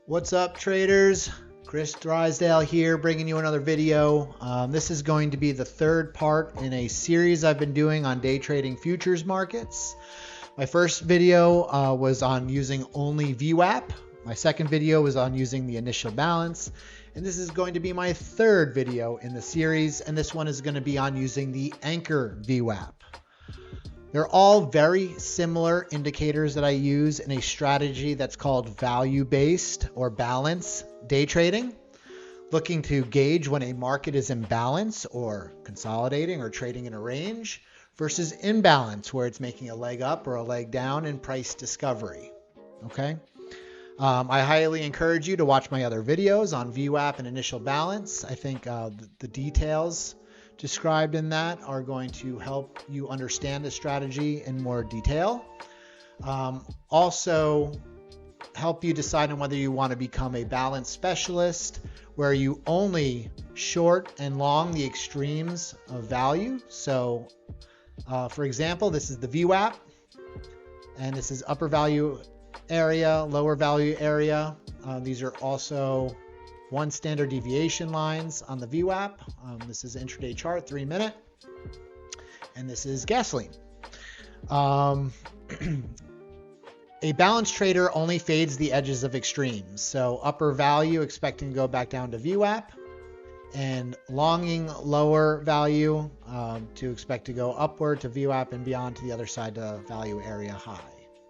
What's up, traders? Chris Drysdale here, bringing you another video. This is going to be the third part in a series I've been doing on day trading futures markets. My first video was on using only VWAP. My second video was on using the initial balance. And this is going to be my third video in the series, and this one is going to be on using the Anchored VWAP. They're all very similar indicators that I use in a strategy that's called value-based or balance day trading, looking to gauge when a market is in balance or consolidating or trading in a range versus imbalance where it's making a leg up or a leg down in price discovery. Okay. I highly encourage you to watch my other videos on VWAP and initial balance. I think the details described in that are going to help you understand the strategy in more detail. Also help you decide on whether you want to become a balance specialist where you only short and long the extremes of value. So for example, this is the VWAP and this is upper value area, lower value area. These are also one standard deviation lines on the VWAP. This is intraday chart, 3 minute. And this is gasoline. A balanced trader only fades the edges of extremes. So upper value expecting to go back down to VWAP, and longing lower value to expect to go upward to VWAP and beyond to the other side to value area high,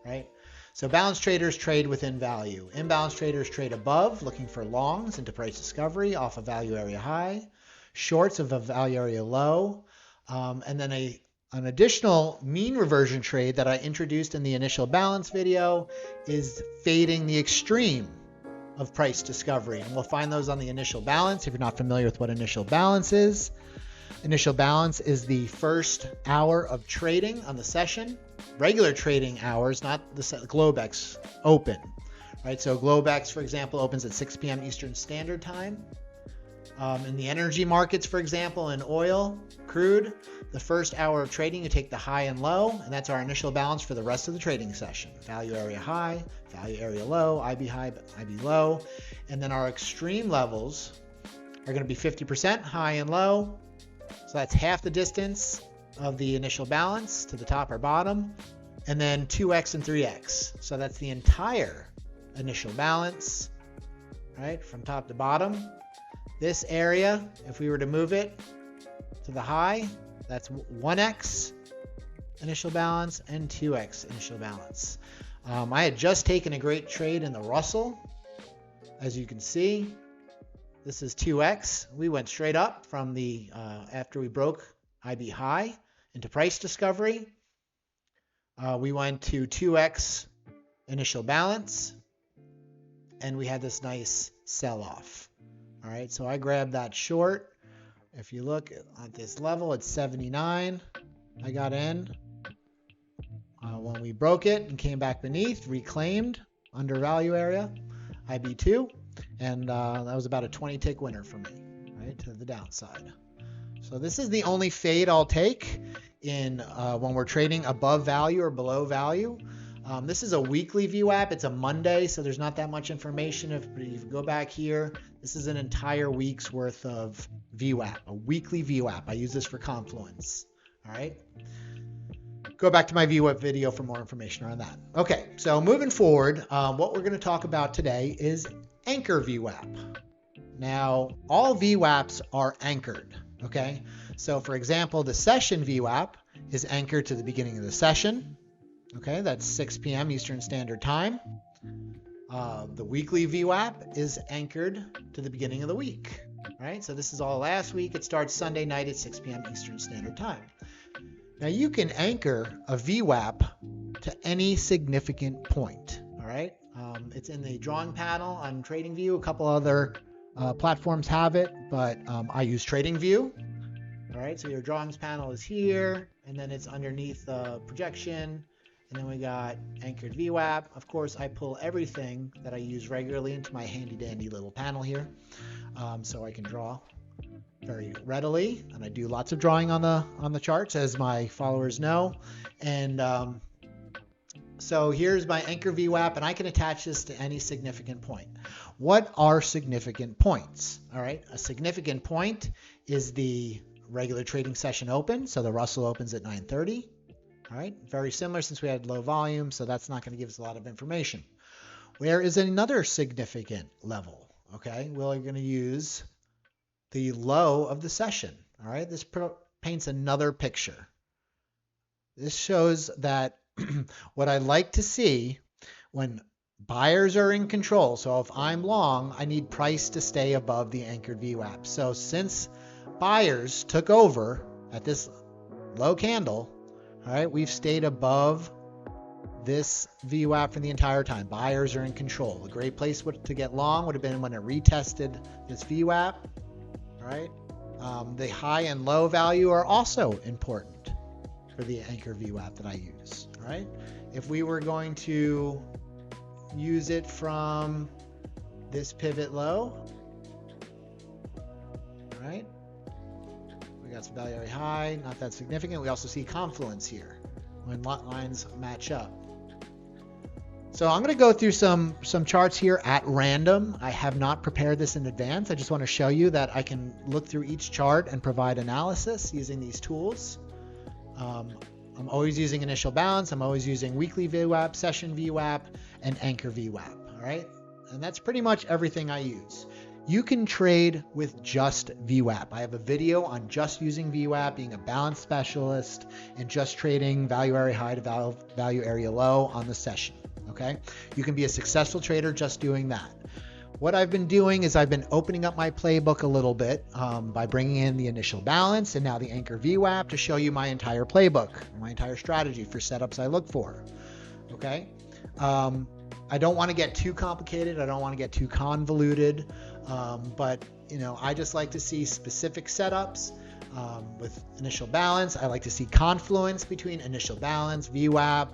right? So balanced traders trade within value. Imbalanced traders trade above, looking for longs into price discovery off a value area high, shorts of a value area low, and then an additional mean reversion trade that I introduced in the initial balance video is fading the extreme of price discovery. And we'll find those on the initial balance if you're not familiar with what initial balance is. Initial balance is the first hour of trading on the session. Regular trading hours, not the Globex open, right? So Globex, for example, opens at 6 p.m. Eastern Standard Time. In the energy markets, for example, in oil, crude, the first hour of trading, you take the high and low, and that's our initial balance for the rest of the trading session. Value area high, value area low, IB high, IB low. And then our extreme levels are going to be 50% high and low. So that's half the distance of the initial balance to the top or bottom, and then 2x and 3x. So that's the entire initial balance, right, from top to bottom. This area, if we were to move it to the high, that's 1x initial balance and 2x initial balance. I had just taken a great trade in the Russell. As you can see, this is 2x. We went straight up from the after we broke IB high into price discovery. We went to 2x initial balance, and we had this nice sell-off. All right, so I grabbed that short. If you look at this level, it's 79. I got in when we broke it and came back beneath, reclaimed under value area, IB2, and that was about a 20 tick winner for me, right, to the downside. So this is the only fade I'll take in when we're trading above value or below value. This is a weekly VWAP. It's a Monday, so there's not that much information. If you go back here, this is an entire week's worth of VWAP, a weekly VWAP. I use this for Confluence. All right. Go back to my VWAP video for more information on that. Okay, so moving forward, what we're going to talk about today is Anchored VWAP. Now, all VWAPs are anchored. Okay, so for example, the session VWAP is anchored to the beginning of the session. Okay, that's 6 p.m. Eastern Standard Time. The weekly VWAP is anchored to the beginning of the week. Right, so this is all last week. It starts Sunday night at 6 p.m. Eastern Standard Time. Now you can anchor a VWAP to any significant point. All right, it's in the drawing panel on TradingView. A couple other platforms have it, but I use TradingView. All right, so your drawings panel is here, and then it's underneath the projection, and then we got Anchored VWAP. Of course, I pull everything that I use regularly into my handy dandy little panel here, so I can draw very readily, and I do lots of drawing on the charts, as my followers know, and So here's my anchor VWAP, and I can attach this to any significant point. What are significant points? All right, a significant point is the regular trading session open. So the Russell opens at 9:30. All right, very similar since we had low volume, so that's not going to give us a lot of information. Where is another significant level? Okay, we're going to use the low of the session. All right, this paints another picture. This shows that what I like to see when buyers are in control. So if I'm long, I need price to stay above the anchored VWAP. So since buyers took over at this low candle, all right, we've stayed above this VWAP for the entire time. Buyers are in control. A great place to get long would have been when it retested this VWAP. All right, the high and low value are also important for the anchor VWAP that I use. All right, if we were going to use it from this pivot low, all right, we got some value area high, not that significant. We also see confluence here when lines match up. So I'm going to go through some charts here at random. I have not prepared this in advance. I just want to show you that I can look through each chart and provide analysis using these tools. I'm always using initial balance. I'm always using weekly VWAP, session VWAP, and anchor VWAP. All right, and that's pretty much everything I use. You can trade with just VWAP. I have a video on just using VWAP, being a balance specialist, and just trading value area high to value area low on the session. Okay, you can be a successful trader just doing that. What I've been doing is I've been opening up my playbook a little bit by bringing in the initial balance and now the anchor VWAP to show you my entire playbook, my entire strategy for setups I look for. Okay, I don't want to get too complicated. I don't want to get too convoluted, but I just like to see specific setups with initial balance. I like to see confluence between initial balance, VWAP,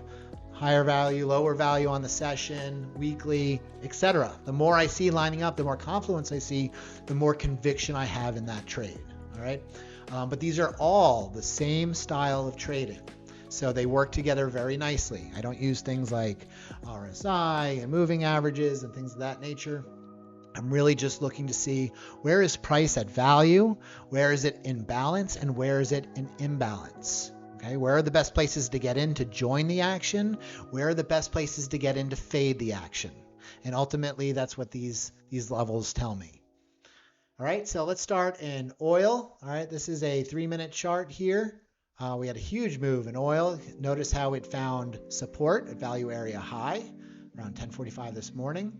higher value, lower value on the session, weekly, etc. The more I see lining up, the more confluence I see, the more conviction I have in that trade. All right, but these are all the same style of trading, so they work together very nicely. I don't use things like RSI and moving averages and things of that nature. I'm really just looking to see where is price at value, where is it in balance, and where is it in imbalance. Okay, where are the best places to get in to join the action? Where are the best places to get in to fade the action? And ultimately, that's what these levels tell me. All right, so let's start in oil. All right, this is a 3-minute chart here. We had a huge move in oil. Notice how it found support at value area high around 10:45 this morning.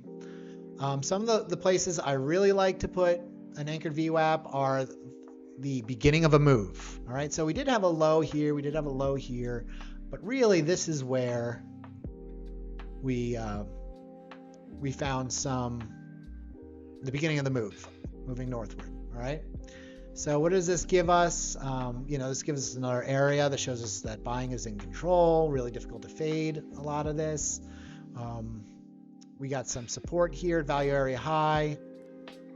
Some of the places I really like to put an anchored VWAP are the beginning of a move. All right, so we did have a low here, we did have a low here, but really this is where we found the beginning of the move, moving northward. All right, so what does this give us? This gives us another area that shows us that buying is in control. Really difficult to fade a lot of this. We got some support here at value area high.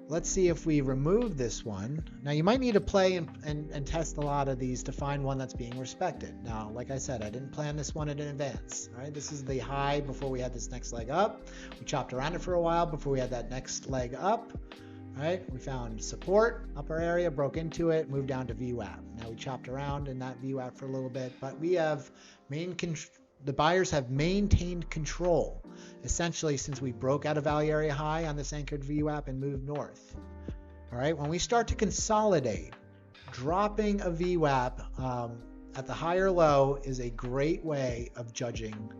Let's see if we remove this one. Now you might need to play and test a lot of these to find one that's being respected. Now, like I said, I didn't plan this one in advance. All right, this is the high before we had this next leg up. We chopped around it for a while before we had that next leg up. All right, we found support, upper area, broke into it, moved down to VWAP. Now we chopped around in that VWAP for a little bit, but we have the buyers have maintained control essentially since we broke out of value area high on this anchored VWAP and moved north. All right, when we start to consolidate, dropping a VWAP at the higher low is a great way of judging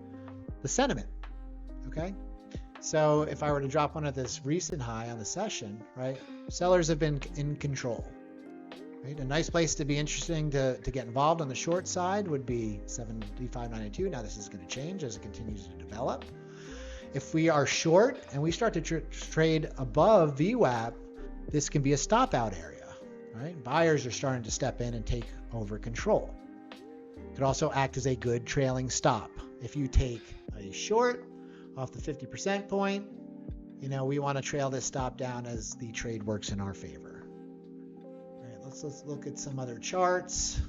the sentiment. Okay, so if I were to drop one at this recent high on the session, right, sellers have been in control. Right? A nice place to be interesting to get involved on the short side would be 75.92. Now this is going to change as it continues to develop. If we are short and we start to trade above VWAP, this can be a stop out area. Right? Buyers are starting to step in and take over control. It could also act as a good trailing stop. If you take a short off the 50% point, we want to trail this stop down as the trade works in our favor. Let's look at some other charts.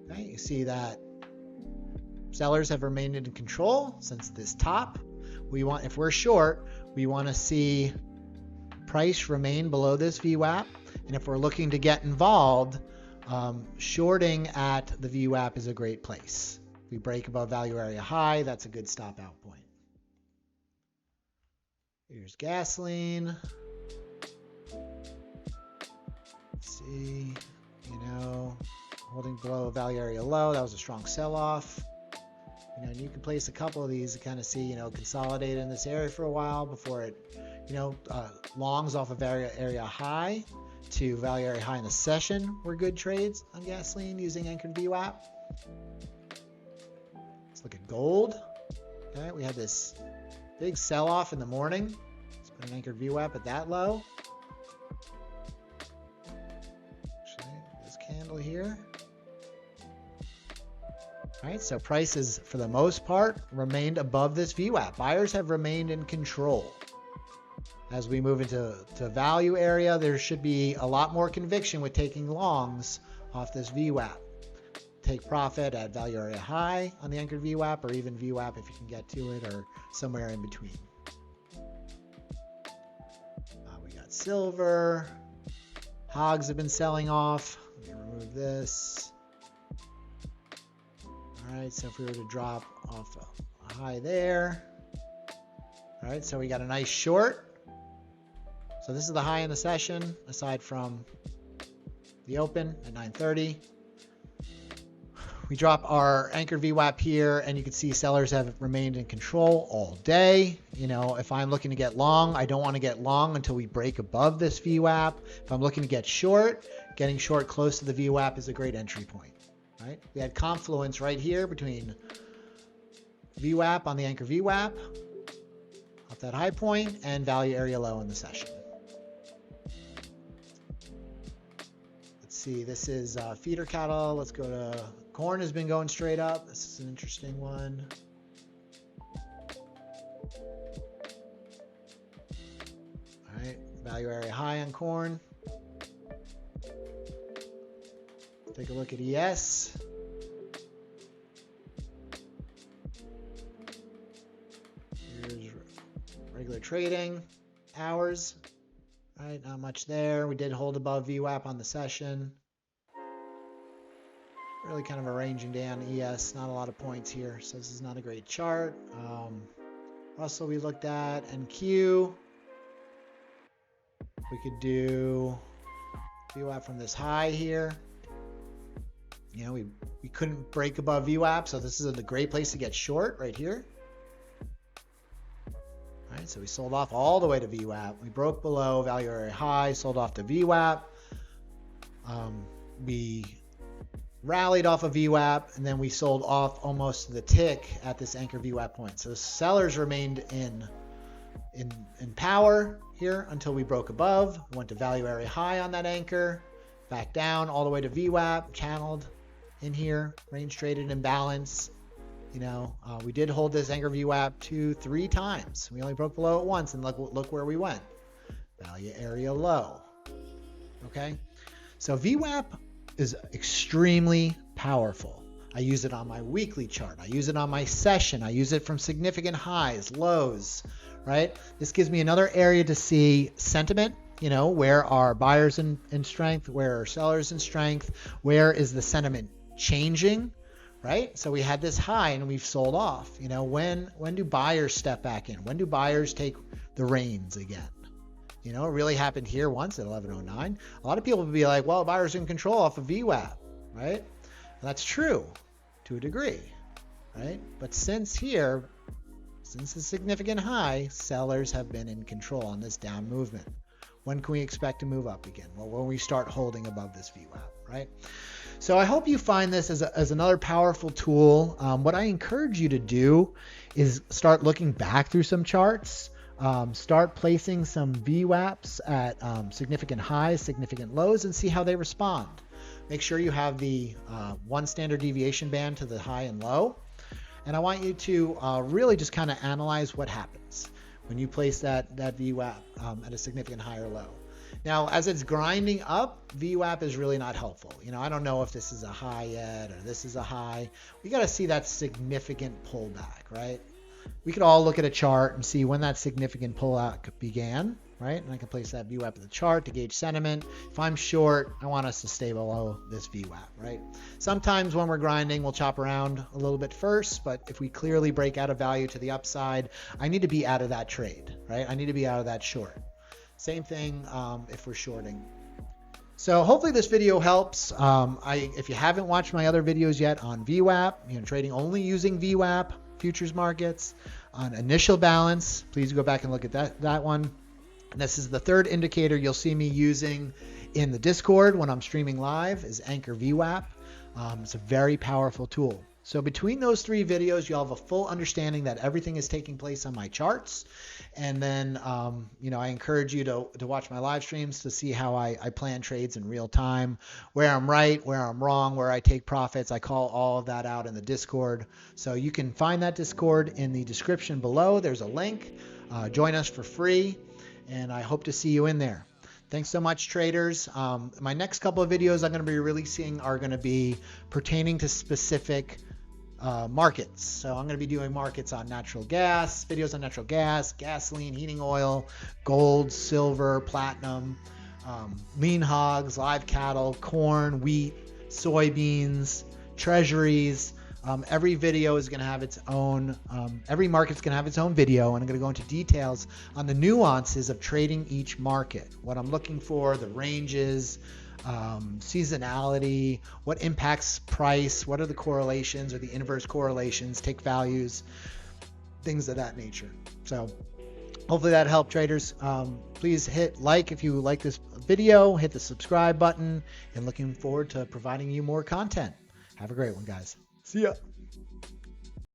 Okay, you see that sellers have remained in control since this top. If we're short, we want to see price remain below this VWAP. And if we're looking to get involved, shorting at the VWAP is a great place. If we break above value area high, that's a good stop out point. Here's gasoline. Let's see, holding below value area low. That was a strong sell-off. And you can place a couple of these to kind of see, consolidate in this area for a while before it, longs off of area high to value area high in the session were good trades on gasoline using Anchored VWAP. Let's look at gold. Okay, we had this big sell-off in the morning. Let's put an Anchored VWAP at that low. Actually, this candle here. All right, so prices, for the most part, remained above this VWAP. Buyers have remained in control. As we move into value area, there should be a lot more conviction with taking longs off this VWAP. Take profit at value area high on the Anchored VWAP, or even VWAP if you can get to it, or somewhere in between. We got silver. Hogs have been selling off. Let me remove this. All right, so if we were to drop off a high there. All right, so we got a nice short. So this is the high in the session, aside from the open at 9:30. We drop our Anchored VWAP here, and you can see sellers have remained in control all day. If I'm looking to get long, I don't want to get long until we break above this VWAP. If I'm looking to get short, getting short close to the VWAP is a great entry point. Right? We had confluence right here between VWAP on the Anchored VWAP, off that high point, and value area low in the session. Let's see, this is feeder cattle. Let's go to corn. Has been going straight up. This is an interesting one. All right, value area high on corn. Take a look at ES. Here's regular trading hours. All right, not much there. We did hold above VWAP on the session. Really kind of arranging down ES. Not a lot of points here, so this is not a great chart. Russell we looked at, and Q. We could do VWAP from this high here. We couldn't break above VWAP, so this is a great place to get short right here. All right, so we sold off all the way to VWAP. We broke below value area high, sold off to VWAP. We rallied off of VWAP, and then we sold off almost to the tick at this Anchored VWAP point. So the sellers remained in power here until we broke above. Went to value area high on that anchor, back down all the way to VWAP, channeled in here, range traded in balance. We did hold this Anchored VWAP 2-3 times. We only broke below it once, and look where we went. Value area low. Okay, so VWAP is extremely powerful. I use it on my weekly chart. I use it on my session. I use it from significant highs, lows, right? This gives me another area to see sentiment. Where are buyers in strength? Where are sellers in strength? Where is the sentiment changing, right? So we had this high and we've sold off. When do buyers step back in? When do buyers take the reins again? It really happened here once at 11:09. A lot of people would be like, well, buyers in control off of VWAP, right? And that's true to a degree, right? But since the significant high, sellers have been in control on this down movement. When can we expect to move up again? Well, when we start holding above this VWAP, right? So I hope you find this as another powerful tool. What I encourage you to do is start looking back through some charts, start placing some VWAPs at significant highs, significant lows, and see how they respond. Make sure you have the one standard deviation band to the high and low. And I want you to really just kind of analyze what happens when you place that VWAP at a significant high or low. Now, as it's grinding up, VWAP is really not helpful. I don't know if this is a high yet or this is a high. We got to see that significant pullback, right? We could all look at a chart and see when that significant pullback began, right? And I can place that VWAP in the chart to gauge sentiment. If I'm short, I want us to stay below this VWAP, right? Sometimes when we're grinding, we'll chop around a little bit first, but if we clearly break out a value to the upside, I need to be out of that trade, right? I need to be out of that short. Same thing if we're shorting. So hopefully this video helps. If you haven't watched my other videos yet on VWAP, trading only using VWAP, futures markets, on initial balance, please go back and look at that one. And this is the third indicator you'll see me using in the Discord when I'm streaming live is Anchored VWAP. It's a very powerful tool. So between those 3 videos, you'll have a full understanding that everything is taking place on my charts. And then, I encourage you to watch my live streams to see how I plan trades in real time, where I'm right, where I'm wrong, where I take profits. I call all of that out in the Discord. So you can find that Discord in the description below. There's a link. Join us for free, and I hope to see you in there. Thanks so much, traders. My next couple of videos I'm going to be releasing are going to be pertaining to specific markets. So I'm going to be doing markets on natural gas, videos on natural gas, gasoline, heating oil, gold, silver, platinum, lean hogs, live cattle, corn, wheat, soybeans, treasuries. Every video is going to have its own, every market's going to have its own video, and I'm going to go into details on the nuances of trading each market, what I'm looking for, the ranges, seasonality, what impacts price, what are the correlations or the inverse correlations, take values, things of that nature. So hopefully that helped, traders. Please hit like if you like this video, hit the subscribe button, and looking forward to providing you more content. Have a great one, guys. See ya.